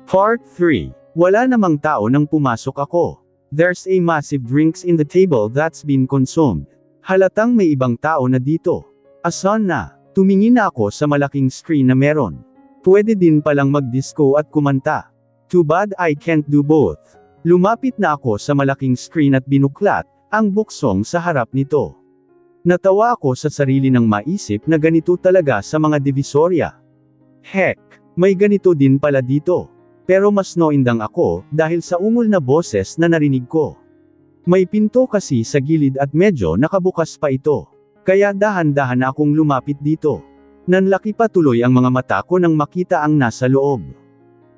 Part 3. Wala namang tao nang pumasok ako. There's a massive drinks in the table that's been consumed. Halatang may ibang tao na dito. Asan na? Tumingin na ako sa malaking screen na meron. Pwede din palang mag-disco at kumanta. Too bad I can't do both. Lumapit na ako sa malaking screen at binuklat ang buksong sa harap nito. Natawa ako sa sarili ng maisip na ganito talaga sa mga divisorya. Heck, may ganito din pala dito. Pero mas noindang ako, dahil sa ungol na boses na narinig ko. May pinto kasi sa gilid at medyo nakabukas pa ito. Kaya dahan-dahan akong lumapit dito. Nanlaki pa tuloy ang mga mata ko nang makita ang nasa loob.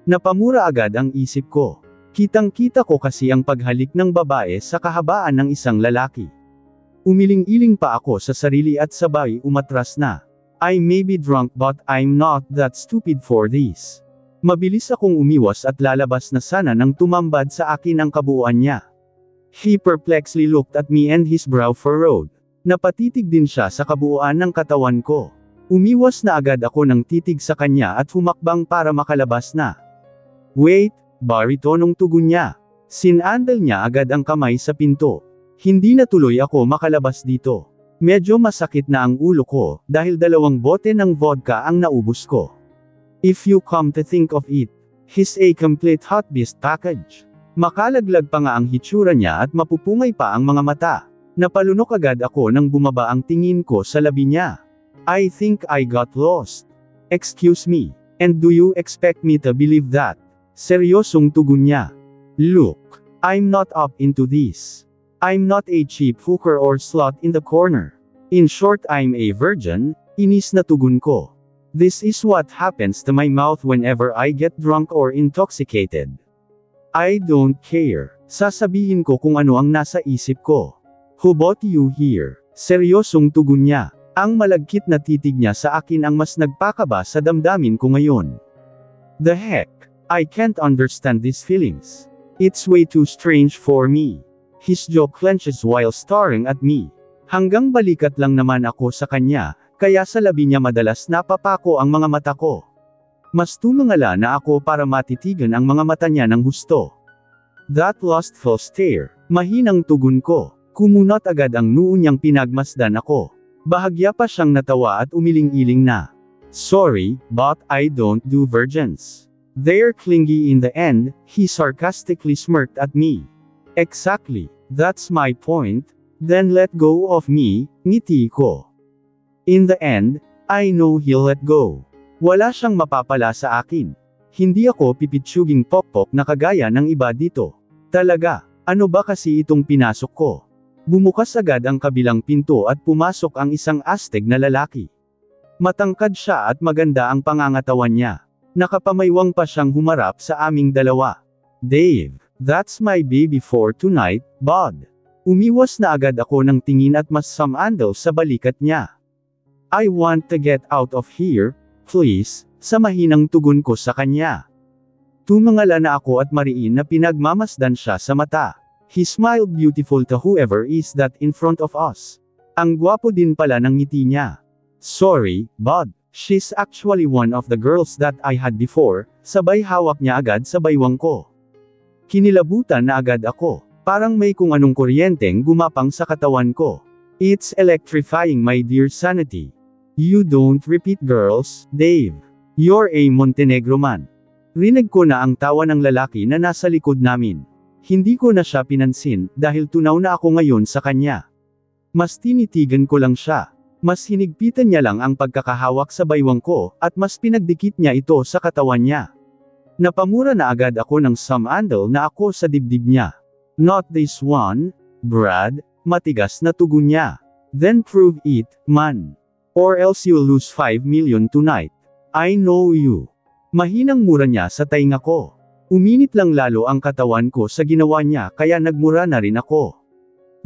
Napamura agad ang isip ko. Kitang-kita ko kasi ang paghalik ng babae sa kahabaan ng isang lalaki. Umiling-iling pa ako sa sarili at sabay umatras na. I may be drunk but I'm not that stupid for this. Mabilis akong umiwas at lalabas na sana nang tumambad sa akin ang kabuuan niya. He perplexedly looked at me and his brow furrowed. Napatitig din siya sa kabuuan ng katawan ko. Umiwas na agad ako ng titig sa kanya at humakbang para makalabas na. Wait, baritonong tugon niya. Sinandal niya agad ang kamay sa pinto. Hindi na tuloy ako makalabas dito. Medyo masakit na ang ulo ko, dahil 2 bote ng vodka ang naubos ko. If you come to think of it, he's a complete hot beast package. Makalaglag pa nga ang hitsura niya at mapupungay pa ang mga mata. Napalunok agad ako nang bumaba ang tingin ko sa labi niya. I think I got lost. Excuse me, and do you expect me to believe that? Seryosong tugon niya. Look, I'm not up into this. I'm not a cheap hooker or slut in the corner. In short, I'm a virgin, inis na tugon ko. This is what happens to my mouth whenever I get drunk or intoxicated. I don't care. Sasabihin ko kung ano ang nasa isip ko. Who bought you here? Seryosong tugon niya. Ang malagkit na titig niya sa akin ang mas nagpakaba sa damdamin ko ngayon. The heck? I can't understand these feelings. It's way too strange for me. His jaw clenches while staring at me. Hanggang balikat lang naman ako sa kanya, kaya sa labi niya madalas napapako ang mga mata ko. Mas tumingala na ako para matitigan ang mga mata niya ng husto. That lustful stare, mahinang tugon ko. Kumunot agad ang noo niyang pinagmasdan ako. Bahagya pa siyang natawa at umiling-iling na. Sorry, but I don't do virgins. They're clingy in the end, he sarcastically smirked at me. Exactly, that's my point. Then let go of me, ngiti ko. In the end, I know he'll let go. Wala siyang mapapala sa akin. Hindi ako pipitsuging pokpok na kagaya ng iba dito. Talaga, ano ba kasi itong pinasok ko? Bumukas agad ang kabilang pinto at pumasok ang isang astig na lalaki. Matangkad siya at maganda ang pangangatawan niya. Nakapamaywang pa siyang humarap sa aming dalawa. Dave, that's my baby for tonight, bud. Umiwas na agad ako ng tingin at mas samandal sa balikat niya. I want to get out of here, please, sa mahinang tugon ko sa kanya. Tumingala na ako at mariin na pinagmamasdan siya sa mata. He smiled beautiful to whoever is that in front of us. Ang gwapo din pala ng ngiti niya. Sorry, bud, she's actually one of the girls that I had before, sabay hawak niya agad sa baywang ko. Kinilabutan na agad ako, parang may kung anong kuryenteng gumapang sa katawan ko. It's electrifying my dear sanity. You don't repeat girls, Dave. You're a Montenegro man. Rinig ko na ang tawa ng lalaki na nasa likod namin. Hindi ko na siya pinansin, dahil tunaw na ako ngayon sa kanya. Mas tinitigan ko lang siya. Mas hinigpitan niya lang ang pagkakahawak sa baywang ko, at mas pinagdikit niya ito sa katawan niya. Napamura na agad ako ng samandal na ako sa dibdib niya. Not this one, Brad, matigas na tugon niya. Then prove it, man. Or else you'll lose 5 million tonight. I know you. Mahinang mura niya sa tainga ko. Uminit lang lalo ang katawan ko sa ginawa niya kaya nagmura na rin ako.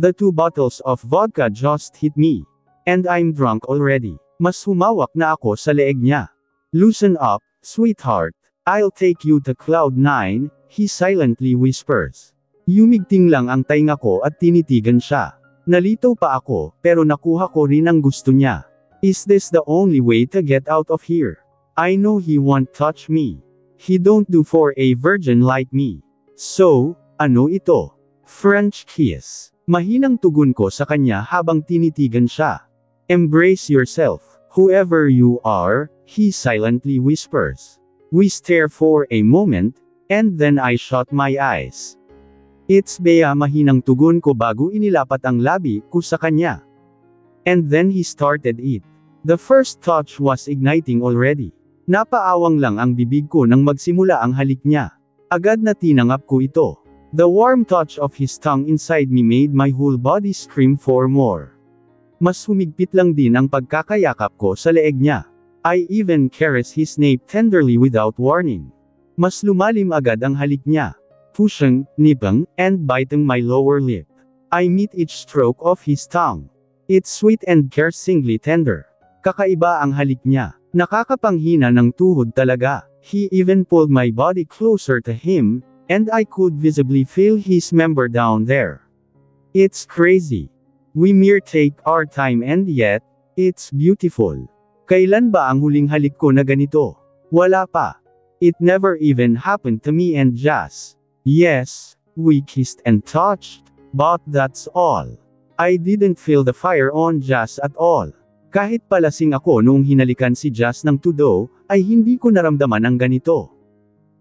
The 2 bottles of vodka just hit me. And I'm drunk already. Mas humawak na ako sa leeg niya. Loosen up, sweetheart. I'll take you to cloud 9, he silently whispers. Yumigting lang ang tainga ko at tinitigan siya. Nalito pa ako, pero nakuha ko rin ang gusto niya. Is this the only way to get out of here? I know he won't touch me. He don't do for a virgin like me. So, ano ito? French kiss. Mahinang tugon ko sa kanya habang tinitigan siya. Embrace yourself, whoever you are, he silently whispers. We stare for a moment, and then I shut my eyes. It's Bea, mahinang tugon ko bago inilapat ang labi ko sa kanya. And then he started it. The first touch was igniting already. Napaawang lang ang bibig ko nang magsimula ang halik niya. Agad na tinanggap ko ito. The warm touch of his tongue inside me made my whole body scream for more. Mas humigpit lang din ang pagkakayakap ko sa leeg niya. I even caressed his nape tenderly without warning. Mas lumalim agad ang halik niya. Pushing, nipping, and biting my lower lip. I meet each stroke of his tongue. It's sweet and caressingly tender. Kakaiba ang halik niya. Nakakapanghina ng tuhod talaga. He even pulled my body closer to him, and I could visibly feel his member down there. It's crazy. We mere take our time and yet, it's beautiful. Kailan ba ang huling halik ko na ganito? Wala pa. It never even happened to me and Jazz. Yes, we kissed and touched, but that's all. I didn't feel the fire on Jazz at all. Kahit palasing ako noong hinalikan si Jazz ng tudo, ay hindi ko naramdaman ang ganito.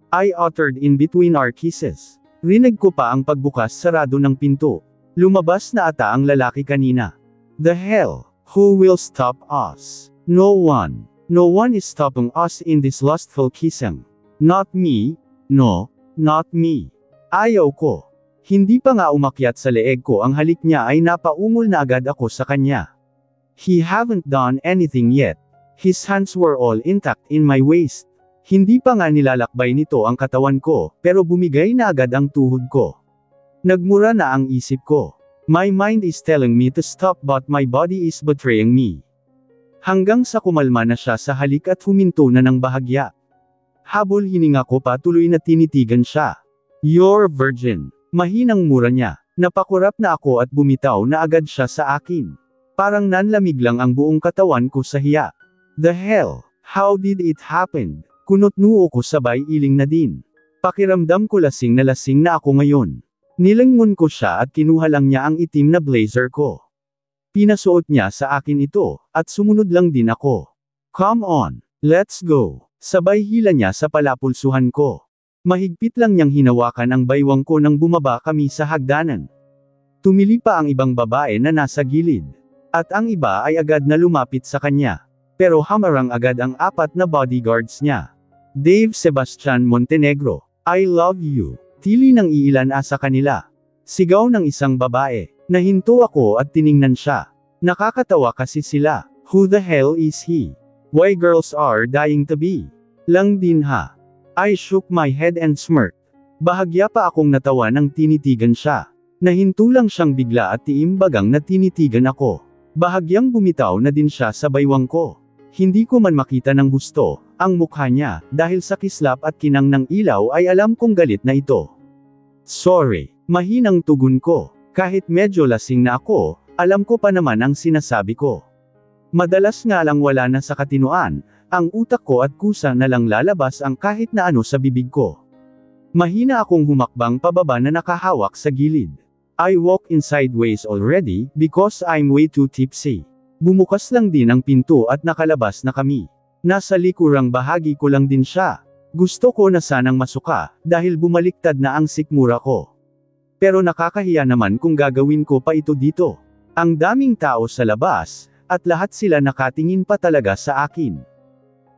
I uttered in between our kisses. Rinig ko pa ang pagbukas-sarado ng pinto. Lumabas na ata ang lalaki kanina. The hell, who will stop us? No one. No one is stopping us in this lustful kissing. Not me. No, not me. Ayaw ko. Hindi pa nga umakyat sa leeg ko ang halik niya ay napaungol na agad ako sa kanya. He haven't done anything yet. His hands were all intact in my waist. Hindi pa nga nilalakbay nito ang katawan ko, pero bumigay na agad ang tuhod ko. Nagmura na ang isip ko. My mind is telling me to stop but my body is betraying me. Hanggang sa kumalma na siya sa halik at huminto na ng bahagya. Habol hininga ko pa tuloy na tinitigan siya. You're virgin. Mahinang mura niya. Napakurap na ako at bumitaw na agad siya sa akin. Parang nanlamig lang ang buong katawan ko sa hiya. The hell? How did it happen? Kunot-noo ko sabay iling na din. Pakiramdam ko lasing na ako ngayon. Nilingon ko siya at kinuha lang niya ang itim na blazer ko. Pinasuot niya sa akin ito, at sumunod lang din ako. Come on, let's go. Sabay hila niya sa palapulsuhan ko. Mahigpit lang niyang hinawakan ang baywang ko nang bumaba kami sa hagdanan. Tumili pa ang ibang babae na nasa gilid. At ang iba ay agad na lumapit sa kanya. Pero hamarang agad ang 4 na bodyguards niya. Dave Sebastian Montenegro, I love you. Tili ng iilan sa kanila. Sigaw ng isang babae. Nahinto ako at tiningnan siya. Nakakatawa kasi sila. Who the hell is he? Why girls are dying to be? Lang din ha. I shook my head and smirked. Bahagya pa akong natawa nang tinitigan siya. Nahinto lang siyang bigla at tiimbagang na tinitigan ako. Bahagyang bumitaw na din siya sa baywang ko. Hindi ko man makita ng gusto ang mukha niya, dahil sa kislap at kinang ng ilaw ay alam kong galit na ito. Sorry, mahinang tugon ko. Kahit medyo lasing na ako, alam ko pa naman ang sinasabi ko. Madalas nga lang wala na sa katinuan, ang utak ko at kusa na lang lalabas ang kahit na ano sa bibig ko. Mahina akong humakbang pababa na nakahawak sa gilid. I walk in sideways already, because I'm way too tipsy. Bumukas lang din ang pinto at nakalabas na kami. Nasa likurang bahagi ko lang din siya. Gusto ko na sanang masuka, dahil bumaliktad na ang sikmura ko. Pero nakakahiya naman kung gagawin ko pa ito dito. Ang daming tao sa labas, at lahat sila nakatingin pa talaga sa akin.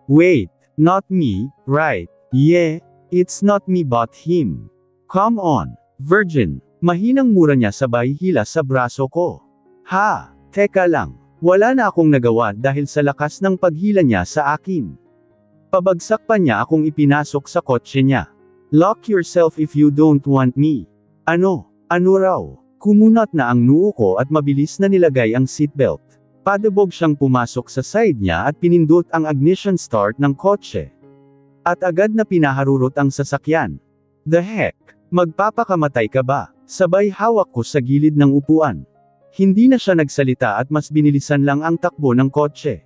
Wait, not me, right? Yeah, it's not me but him. Come on, virgin. Mahinang mura niya sabay hila sa braso ko. Ha, teka lang. Wala na akong nagawa dahil sa lakas ng paghila niya sa akin. Pabagsak pa niya akong ipinasok sa kotse niya. Lock yourself if you don't want me. Ano raw? Kumunat na ang noo ko at mabilis na nilagay ang seatbelt. Padabog siyang pumasok sa side niya at pinindot ang ignition start ng kotse. At agad na pinaharurot ang sasakyan. The heck? Magpapakamatay ka ba? Sabay hawak ko sa gilid ng upuan. Hindi na siya nagsalita at mas binilisan lang ang takbo ng kotse.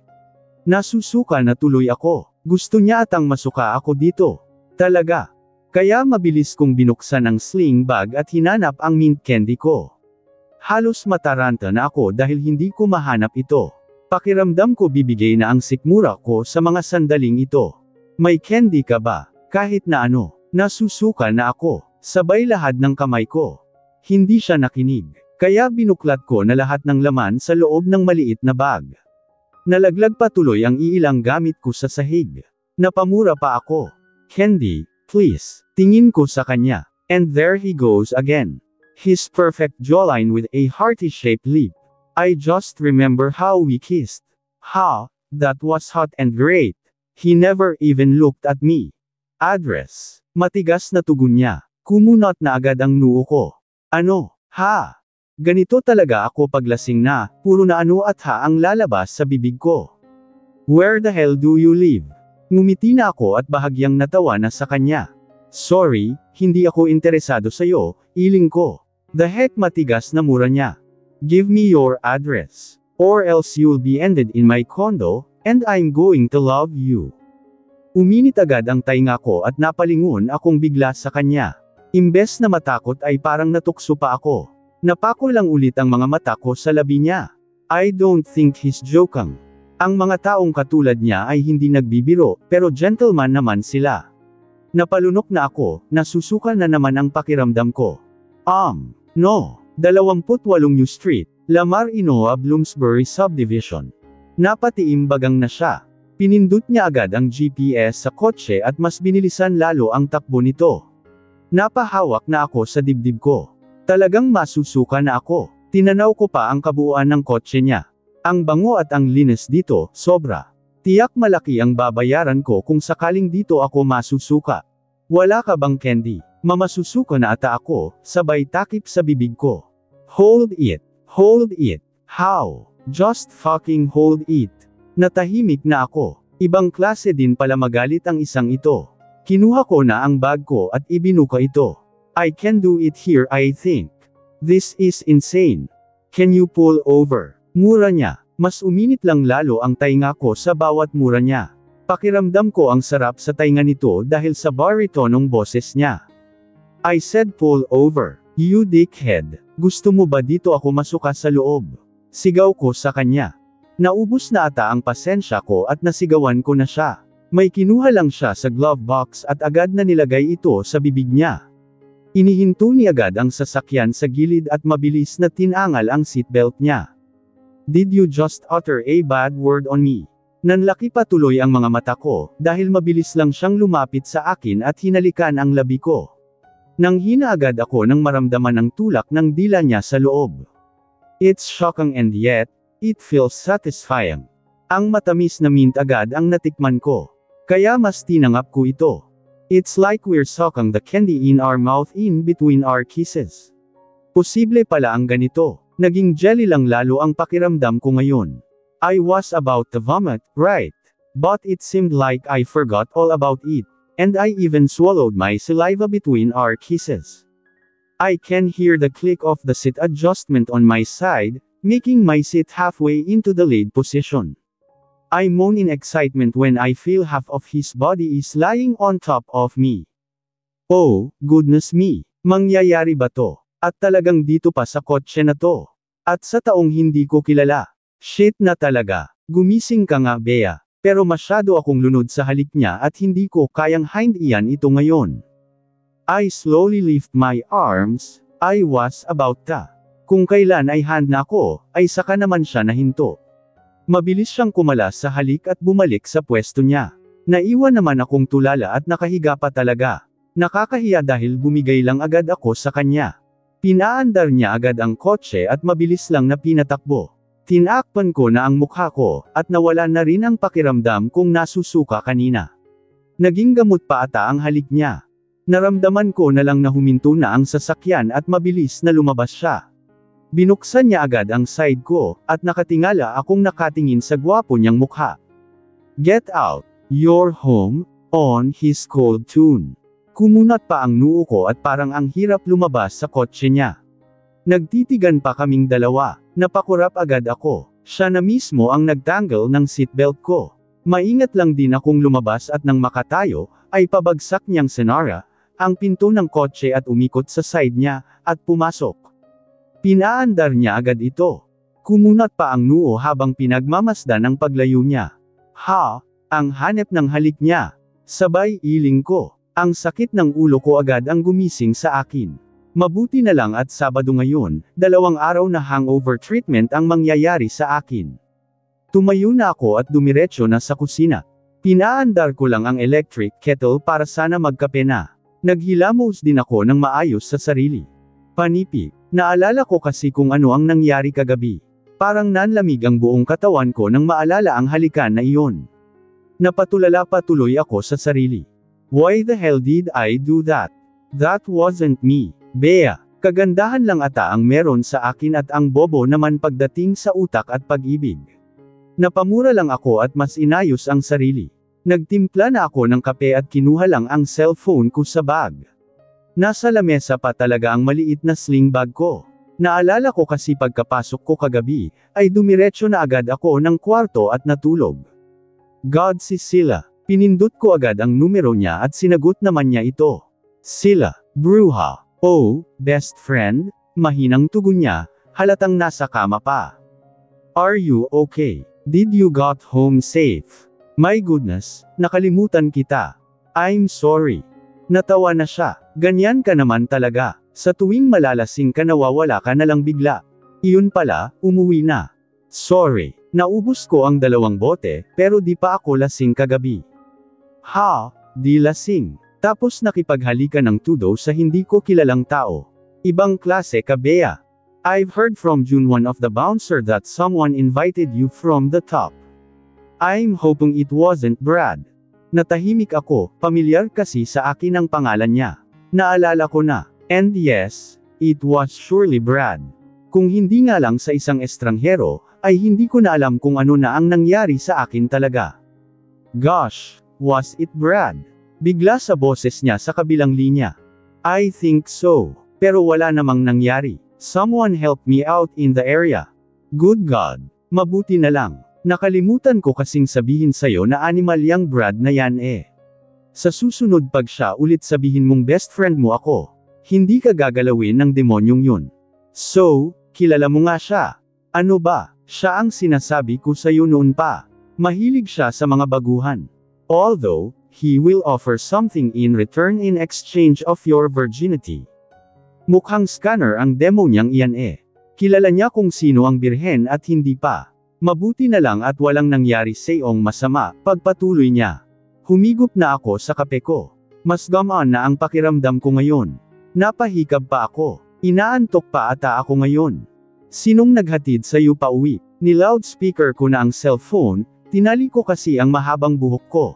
Nasusuka na tuloy ako. Gusto niya atang masuka ako dito. Talaga. Kaya mabilis kong binuksan ang sling bag at hinanap ang mint candy ko. Halos mataranta na ako dahil hindi ko mahanap ito. Pakiramdam ko bibigay na ang sikmura ko sa mga sandaling ito. May candy ka ba? Kahit na ano. Nasusuka na ako. Sabay lahad ng kamay ko. Hindi siya nakinig. Kaya binuklat ko na lahat ng laman sa loob ng maliit na bag. Nalaglag pa tuloy ang iilang gamit ko sa sahig. Napamura pa ako. Candy, please. Tingin ko sa kanya. And there he goes again. His perfect jawline with a hearty-shaped lip. I just remember how we kissed. That was hot and great. He never even looked at me. Address. Matigas na tugon niya. Kumunot na agad ang noo ko. Ano? Ganito talaga ako paglasing na, puro na ano at ang lalabas sa bibig ko. Where the hell do you live? Ngumiti na ako at bahagyang natawa na sa kanya. Sorry, hindi ako interesado sa'yo, iling ko. The heck, matigas na mura niya. Give me your address. Or else you'll be ended in my condo, and I'm going to love you. Uminit agad ang tainga ko at napalingon akong bigla sa kanya. Imbes na matakot ay parang natukso pa ako. Napako lang ulit ang mga mata ko sa labi niya. I don't think he's joking. Ang mga taong katulad niya ay hindi nagbibiro, pero gentleman naman sila. Napalunok na ako, nasusuka na naman ang pakiramdam ko. No. 28 New Street, Lamar Inoa Bloomsbury Subdivision. Napatiimbagang na siya. Pinindot niya agad ang GPS sa kotse at mas binilisan lalo ang takbo nito. Napahawak na ako sa dibdib ko. Talagang masusuka na ako. Tinanaw ko pa ang kabuuan ng kotse niya. Ang bango at ang linis dito, sobra. Tiyak malaki ang babayaran ko kung sakaling dito ako masusuka. Wala ka bang candy? Mamasusuka na ata ako, sabay takip sa bibig ko. Hold it. How? Just fucking hold it. Natahimik na ako. Ibang klase din pala magalit ang isang ito. Kinuha ko na ang bag ko at ibinuka ito. I can do it here, I think. This is insane. Can you pull over? Mura niya. Mas uminit lang lalo ang tainga ko sa bawat mura niya. Pakiramdam ko ang sarap sa tainga nito dahil sa baritonong boses niya. I said pull over. You dickhead. Gusto mo ba dito ako masuka sa loob? Sigaw ko sa kanya. Naubos na ata ang pasensya ko at nasigawan ko na siya. May kinuha lang siya sa glove box at agad na nilagay ito sa bibig niya. Inihinto ni agad ang sasakyan sa gilid at mabilis na tinangal ang seatbelt niya. Did you just utter a bad word on me? Nanlaki pa tuloy ang mga mata ko, dahil mabilis lang siyang lumapit sa akin at hinalikan ang labi ko. Nanghina agad ako nang maramdaman ang tulak ng dila niya sa loob. It's shocking and yet, it feels satisfying. Ang matamis na mint agad ang natikman ko. Kaya mas tinangap ko ito. It's like we're sucking the candy in our mouth in between our kisses. Posible pala ang ganito. Naging jelly lang lalo ang pakiramdam ko ngayon. I was about to vomit, right? But it seemed like I forgot all about it. And I even swallowed my saliva between our kisses. I can hear the click of the seat adjustment on my side, making my seat halfway into the lead position. I moan in excitement when I feel half of his body is lying on top of me. Oh, goodness me. Mangyayari ba to? At talagang dito pa sa kotse na to. At sa taong hindi ko kilala. Shit na talaga. Gumising ka nga, Bea. Pero masyado akong lunod sa halik niya at hindi ko kayang hindian ito ngayon. I slowly lift my arms. I was about to. Kung kailan ay hand na ako, ay saka naman siya nahinto. Mabilis siyang kumalas sa halik at bumalik sa pwesto niya. Naiwan naman akong tulala at nakahiga pa talaga. Nakakahiya dahil bumigay lang agad ako sa kanya. Pinaandar niya agad ang kotse at mabilis lang na pinatakbo. Tinakpan ko na ang mukha ko, at nawala na rin ang pakiramdam kong nasusuka kanina. Naging gamot pa ata ang halik niya. Naramdaman ko na lang na huminto na ang sasakyan at mabilis na lumabas siya. Binuksan niya agad ang side ko, at nakatingala akong nakatingin sa gwapo niyang mukha. Get out. You're home, on his cold tune. Kumunat pa ang noo ko at parang ang hirap lumabas sa kotse niya. Nagtitigan pa kaming dalawa. Napakurap agad ako. Siya na mismo ang nagtanggal ng seatbelt ko. Maingat lang din akong lumabas at nang makatayo, ay pabagsak niyang sinara ang pinto ng kotse at umikot sa side niya, at pumasok. Pinaandar niya agad ito. Kumunat pa ang noo habang pinagmamasdan ang paglayo niya. Ha! Ang hanep ng halik niya. Sabay iling ko. Ang sakit ng ulo ko agad ang gumising sa akin. Mabuti na lang at Sabado ngayon, 2 araw na hangover treatment ang mangyayari sa akin. Tumayo na ako at dumiretso na sa kusina. Pinaandar ko lang ang electric kettle para sana magkape na. Naghilamos din ako ng maayos sa sarili. Panipi, naalala ko kasi kung ano ang nangyari kagabi. Parang nanlamig ang buong katawan ko nang maalala ang halikan na iyon. Napatulala pa tuloy ako sa sarili. Why the hell did I do that? That wasn't me. Bea, kagandahan lang ata ang meron sa akin at ang bobo naman pagdating sa utak at pag-ibig. Napamura lang ako at mas inayos ang sarili. Nagtimpla na ako ng kape at kinuha lang ang cellphone ko sa bag. Nasa lamesa pa talaga ang maliit na sling bag ko. Naalala ko kasi pagkapasok ko kagabi, ay dumiretso na agad ako ng kwarto at natulog. God, si Sila. Pinindot ko agad ang numero niya at sinagot naman niya ito. Sila, bruha. Oh, best friend? Mahinang tugon niya, halatang nasa kama pa. Are you okay? Did you got home safe? My goodness, nakalimutan kita. I'm sorry. Natawa na siya. Ganyan ka naman talaga. Sa tuwing malalasing ka nawawala ka na lang bigla. Iyon pala, umuwi na. Sorry, naubos ko ang 2 bote, pero di pa ako lasing kagabi. Ha? Di lasing. Tapos nakipaghalikan ng tudo sa hindi ko kilalang tao. Ibang klase ka, Bea. I've heard from June one of the bouncer that someone invited you from the top. I'm hoping it wasn't Brad. Natahimik ako, pamilyar kasi sa akin ang pangalan niya. Naalala ko na. And yes, it was surely Brad. Kung hindi nga lang sa isang estranghero, ay hindi ko na alam kung ano na ang nangyari sa akin talaga. Gosh, was it Brad? Bigla sa boses niya sa kabilang linya. I think so. Pero wala namang nangyari. Someone helped me out in the area. Good God. Mabuti na lang. Nakalimutan ko kasing sabihin sa'yo na animal yang Brad na yan eh. Sa susunod pag siya ulit sabihin mong best friend mo ako, hindi ka gagalawin ng demonyong yun. So, kilala mo nga siya. Ano ba? Siya ang sinasabi ko sa'yo noon pa. Mahilig siya sa mga baguhan. Although, he will offer something in return in exchange of your virginity. Mukhang scanner ang demo niyang iyan eh. Kilala niya kung sino ang birhen at hindi pa. Mabuti na lang at walang nangyari sa'yong masama, pagpatuloy niya. Humigop na ako sa kape ko. Mas gamaan na ang pakiramdam ko ngayon. Napahikab pa ako. Inaantok pa ata ako ngayon. Sinong naghatid sa'yo pa uwi? Ni-loudspeaker ko na ang cellphone, tinali ko kasi ang mahabang buhok ko.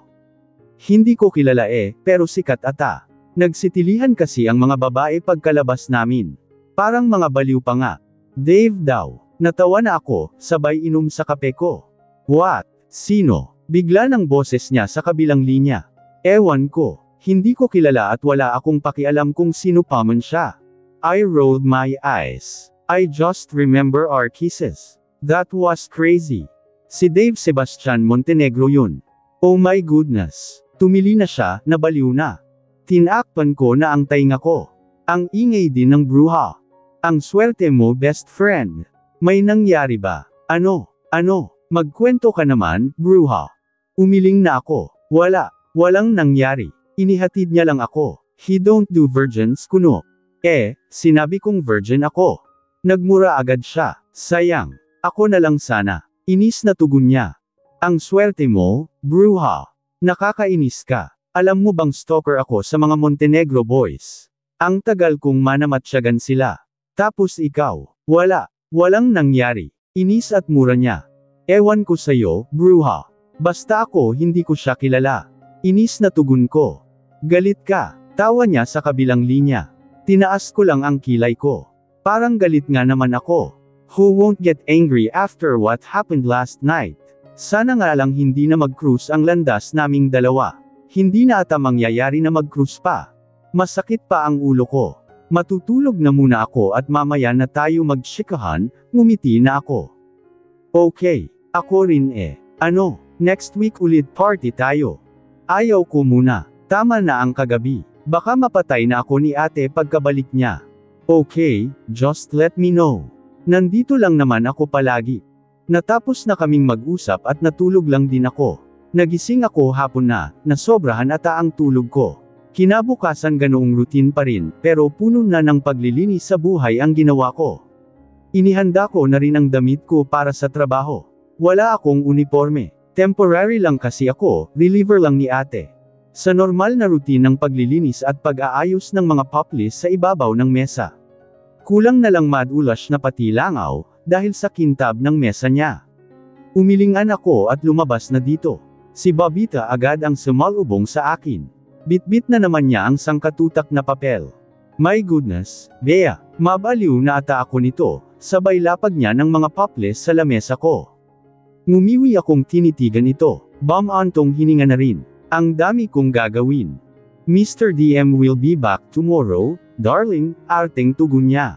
Hindi ko kilala eh, pero sikat ata. Nagsitilihan kasi ang mga babae pagkalabas namin. Parang mga baliw pa nga. Dave daw. Natawa na ako, sabay inom sa kape ko. What? Sino? Bigla ng boses niya sa kabilang linya. Ewan ko. Hindi ko kilala at wala akong pakialam kung sino pa man siya. I rolled my eyes. I just remember our kisses. That was crazy. Si Dave Sebastian Montenegro yun. Oh my goodness. Tumili na siya, nabaliw na. Tinakpan ko na ang tainga ko. Ang ingay din ng bruha. Ang swerte mo, best friend. May nangyari ba? Ano? Magkwento ka naman, bruha. Umiling na ako. Walang nangyari. Inihatid niya lang ako. He don't do virgins kuno. Sinabi kong virgin ako. Nagmura agad siya. Sayang. Ako na lang sana. Inis na tugon niya. Ang swerte mo, bruha. Nakakainis ka. Alam mo bang stalker ako sa mga Montenegro boys? Ang tagal kong manamatsyagan sila. Tapos ikaw, walang nangyari. Inis at mura niya. Ewan ko sa'yo, bruha. Basta ako hindi ko siya kilala. Inis na tugon ko. Galit ka. Tawa niya sa kabilang linya. Tinaas ko lang ang kilay ko. Parang galit nga naman ako. Who won't get angry after what happened last night? Sana nga lang hindi na mag-cruise ang landas naming dalawa. Hindi na ata mangyayari na mag-cruise pa. Masakit pa ang ulo ko. Matutulog na muna ako at mamaya na tayo magshikahan, ngumiti na ako. Okay, ako rin eh. Ano, next week ulit party tayo. Ayaw ko muna. Tama na ang kagabi. Baka mapatay na ako ni ate pagkabalik niya. Okay, just let me know. Nandito lang naman ako palagi. Natapos na kaming mag-usap at natulog lang din ako. Nagising ako hapon na sobrahan ata ang tulog ko. Kinabukasan ganoong routine pa rin, pero puno na ng paglilinis sa buhay ang ginawa ko. Inihanda ko na rin ang damit ko para sa trabaho. Wala akong uniforme. Temporary lang kasi ako, reliever lang ni ate. Sa normal na routine ng paglilinis at pag-aayos ng mga poplis sa ibabaw ng mesa. Kulang na lang madulas na pati langaw, dahil sa kintab ng mesa niya. Umilingan ako at lumabas na dito. Si Bobita agad ang sumalubong sa akin. Bitbit na naman niya ang sangkatutak na papel. My goodness, Bea, mabaliw na ata ako nito, sabay lapag niya ng mga poplis sa lamesa ko. Ngumiwi akong tinitigan ito, bam-antong hininga na rin. Ang dami kong gagawin. Mr. DM will be back tomorrow, darling, arteng tugon niya.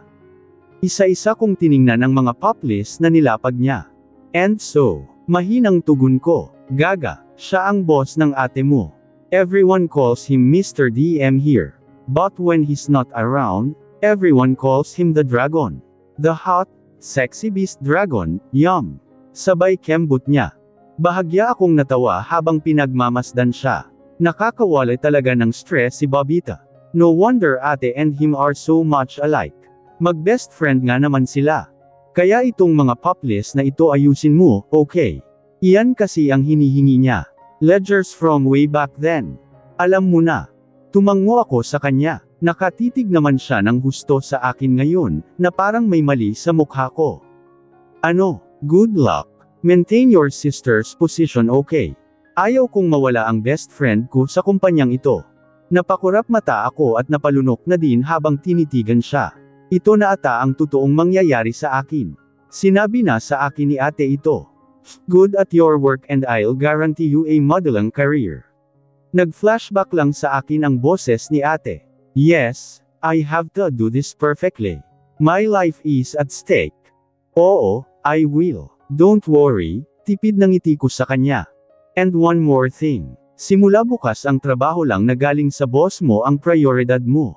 Isa-isa kong tiningnan ang mga poplis na nilapag niya. And so, mahinang tugon ko, Gaga, siya ang boss ng ate mo. Everyone calls him Mr. DM here. But when he's not around, everyone calls him the dragon. The hot, sexy beast dragon, yum. Sabay kembot niya. Bahagya akong natawa habang pinagmamasdan siya. Nakakawala talaga ng stress si Bobita. No wonder ate and him are so much alike. Mag-best friend nga naman sila. Kaya itong mga poplis na ito ayusin mo, okay? Iyan kasi ang hinihingi niya. Ledgers from way back then. Alam mo na. Tumango ako sa kanya. Nakatitig naman siya ng husto sa akin ngayon, na parang may mali sa mukha ko. Ano, good luck. Maintain your sister's position, okay? Ayaw kong mawala ang best friend ko sa kumpanyang ito. Napakurap mata ako at napalunok na din habang tinitigan siya. Ito na ata ang totoong mangyayari sa akin. Sinabi na sa akin ni ate ito. Good at your work and I'll guarantee you a modeling career. Nag-flashback lang sa akin ang boses ni ate. Yes, I have to do this perfectly. My life is at stake. Oo, I will. Don't worry, tipid ng ngiti ko sa kanya. And one more thing. Simula bukas ang trabaho lang na galing sa boss mo ang prioridad mo.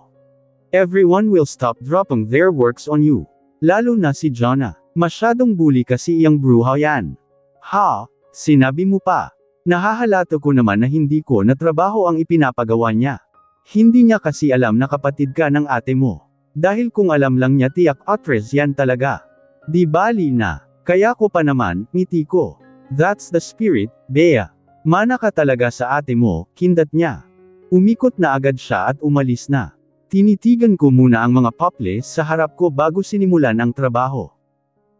Everyone will stop dropping their works on you. Lalo na si Jonah. Masyadong bully kasi iyang bruha yan. Ha? Sinabi mo pa. Nahahalata ko naman na hindi ko na trabaho ang ipinapagawa niya. Hindi niya kasi alam na kapatid ka ng ate mo. Dahil kung alam lang niya tiyak actress yan talaga. Di bali na. Kaya ko pa naman, ngiti ko. That's the spirit, Bea. Mana ka talaga sa ate mo, kindat niya. Umikot na agad siya at umalis na. Tinitigan ko muna ang mga poplis sa harap ko bago sinimulan ang trabaho.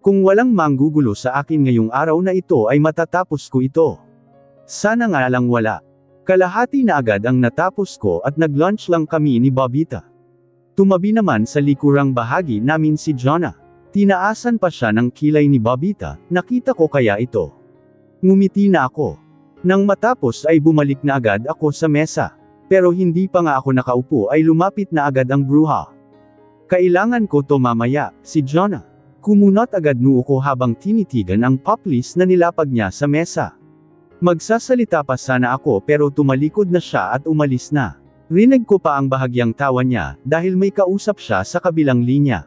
Kung walang manggugulo sa akin ngayong araw na ito ay matatapos ko ito. Sana nga lang wala. Kalahati na agad ang natapos ko at nag-lunch lang kami ni Bobita. Tumabi naman sa likurang bahagi namin si Jonah. Tinaasan pa siya ng kilay ni Bobita, nakita ko kaya ito. Ngumiti na ako. Nang matapos ay bumalik na agad ako sa mesa. Pero hindi pa nga ako nakaupo ay lumapit na agad ang bruha. Kailangan ko to mamaya, si Jonah. Kumunot agad noo ko habang tinitigan ang poplis na nilapag niya sa mesa. Magsasalita pa sana ako pero tumalikod na siya at umalis na. Rinig ko pa ang bahagyang tawa niya dahil may kausap siya sa kabilang linya.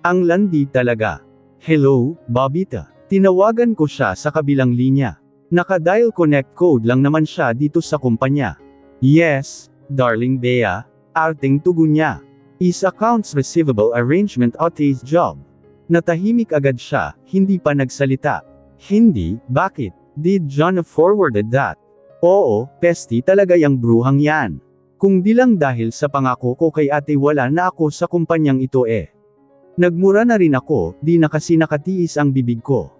Ang landi talaga. Hello, Bobita. Tinawagan ko siya sa kabilang linya. Naka-dial connect code lang naman siya dito sa kumpanya. Yes, darling Bea, arteng tugon niya. Is accounts receivable arrangement OT's job. Natahimik agad siya, hindi pa nagsalita. Hindi, bakit? Did John forwarded that? Oo, pesti talaga yang bruhang yan. Kung di lang dahil sa pangako ko kay ate wala na ako sa kumpanyang ito eh. Nagmura na rin ako, di na kasi nakatiis ang bibig ko.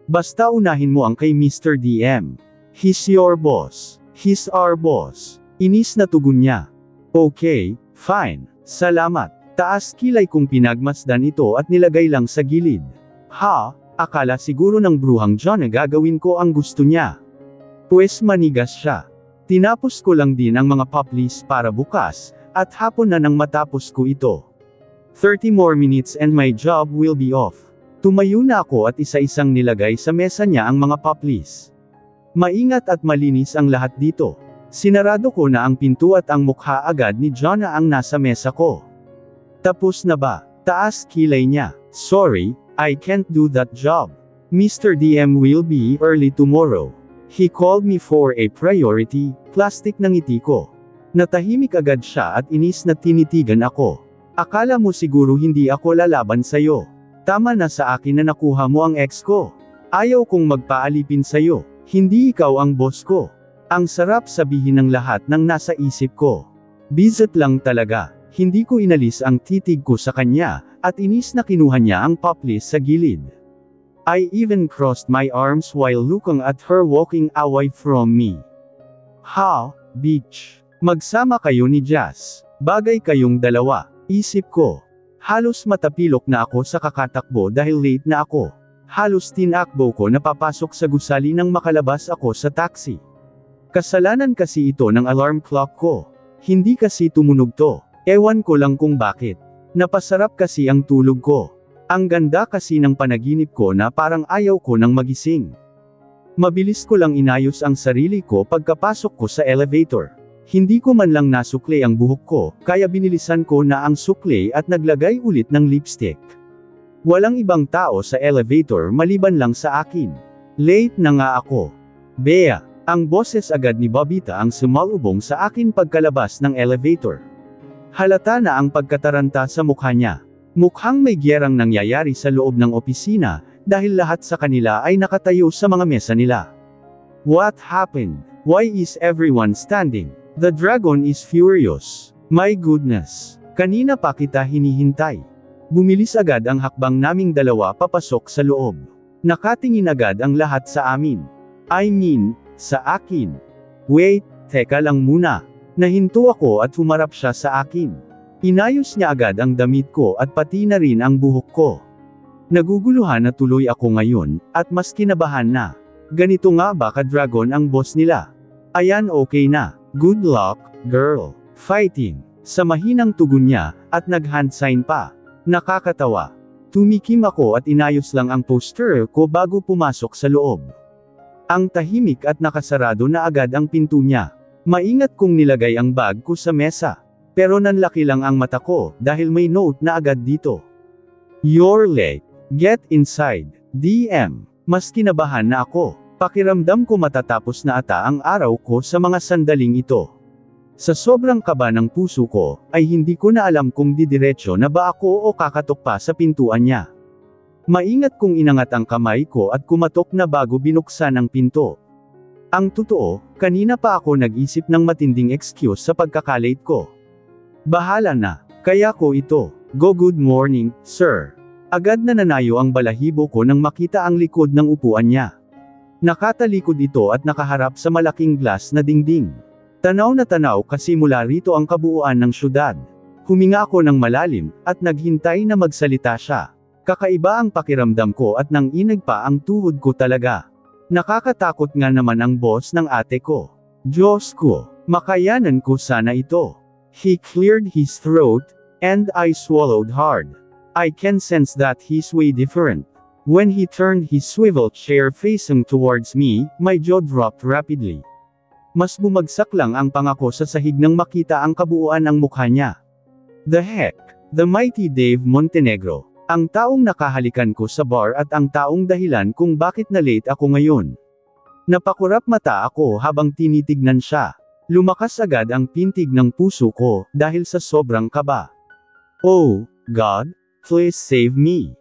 Basta unahin mo ang kay Mr. DM. He's your boss. He's our boss. Inis na tugon niya. Okay, fine, salamat. Taas kilay kong pinagmasdan ito at nilagay lang sa gilid. Ha, akala siguro ng bruhang John na gagawin ko ang gusto niya. Pues manigas siya. Tinapos ko lang din ang mga poplis para bukas, at hapon na nang matapos ko ito. 30 more minutes and my job will be off. Tumayo na ako at isa-isang nilagay sa mesa niya ang mga poplis. Maingat at malinis ang lahat dito. Sinarado ko na ang pinto at ang mukha agad ni John na ang nasa mesa ko. Tapos na ba? Taas kilay niya. Sorry, I can't do that job. Mr. DM will be early tomorrow. He called me for a priority. Plastic ng ngiti ko. Natahimik agad siya at inis na tinitigan ako. Akala mo siguro hindi ako lalaban sa'yo. Tama na sa akin na nakuha mo ang ex ko. Ayaw kong magpaalipin sa'yo. Hindi ikaw ang boss ko. Ang sarap sabihin ng lahat ng nasa isip ko. Bizet lang talaga. Hindi ko inalis ang titig ko sa kanya, at inis na kinuha niya ang poplis sa gilid. I even crossed my arms while looking at her walking away from me. Ha, bitch. Magsama kayo ni Jazz. Bagay kayong dalawa. Isip ko. Halos matapilok na ako sa kakatakbo dahil late na ako. Halos tinakbo ko na papasok sa gusali nang makalabas ako sa taxi. Kasalanan kasi ito ng alarm clock ko. Hindi kasi tumunog to. Ewan ko lang kung bakit. Napasarap kasi ang tulog ko. Ang ganda kasi ng panaginip ko na parang ayaw ko nang magising. Mabilis ko lang inayos ang sarili ko pagkapasok ko sa elevator. Hindi ko man lang nasukle ang buhok ko, kaya binilisan ko na ang sukle at naglagay ulit ng lipstick. Walang ibang tao sa elevator maliban lang sa akin. Late na nga ako. Bea, ang boses agad ni Bobita ang sumalubong sa akin pagkalabas ng elevator. Halata na ang pagkataranta sa mukha niya. Mukhang may giyerang nangyayari sa loob ng opisina, dahil lahat sa kanila ay nakatayo sa mga mesa nila. What happened? Why is everyone standing? The dragon is furious. My goodness. Kanina pa kita hinihintay. Bumilis agad ang hakbang naming dalawa papasok sa loob. Nakatingin agad ang lahat sa amin. I mean, sa akin. Wait, teka lang muna. Nahinto ako at humarap siya sa akin. Inayos niya agad ang damit ko at pati na rin ang buhok ko. Naguguluhan na tuloy ako ngayon, at mas kinabahan na. Ganito nga ba ka-dragon ang boss nila? Ayan, okay na. Good luck, girl. Fighting. Sa mahinang tugon niya, at nag-hand sign pa. Nakakatawa. Tumikim ako at inayos lang ang poster ko bago pumasok sa loob. Ang tahimik at nakasarado na agad ang pinto niya. Maingat kong nilagay ang bag ko sa mesa. Pero nanlaki lang ang mata ko, dahil may note na agad dito. You're late. Get inside. DM. Mas kinabahan na ako. Pakiramdam ko matatapos na ata ang araw ko sa mga sandaling ito. Sa sobrang kaba ng puso ko, ay hindi ko na alam kung didiretso na ba ako o kakatok pa sa pintuan niya. Maingat kong inangat ang kamay ko at kumatok na bago binuksan ang pinto. Ang totoo, kanina pa ako nag-isip ng matinding excuse sa pagkakalate ko. Bahala na, kaya ko ito. Go good morning, sir. Agad na nanayo ang balahibo ko nang makita ang likod ng upuan niya. Nakatalikod ito at nakaharap sa malaking glass na dingding. Tanaw na tanaw kasi mula rito ang kabuuan ng syudad. Huminga ako ng malalim, at naghintay na magsalita siya. Kakaiba ang pakiramdam ko at nanginag pa ang tuhod ko talaga. Nakakatakot nga naman ang boss ng ate ko. Diyos ko, makayanan ko sana ito. He cleared his throat, and I swallowed hard. I can sense that he's way different. When he turned his swivel chair facing towards me, my jaw dropped rapidly. Mas bumagsak lang ang pangako sa sahig nang makita ang kabuuan ng mukha niya. The heck? The mighty Dave Montenegro. Ang taong nakahalikan ko sa bar at ang taong dahilan kung bakit na late ako ngayon. Napakurap mata ako habang tinitignan siya. Lumakas agad ang pintig ng puso ko, dahil sa sobrang kaba. Oh, God, please save me.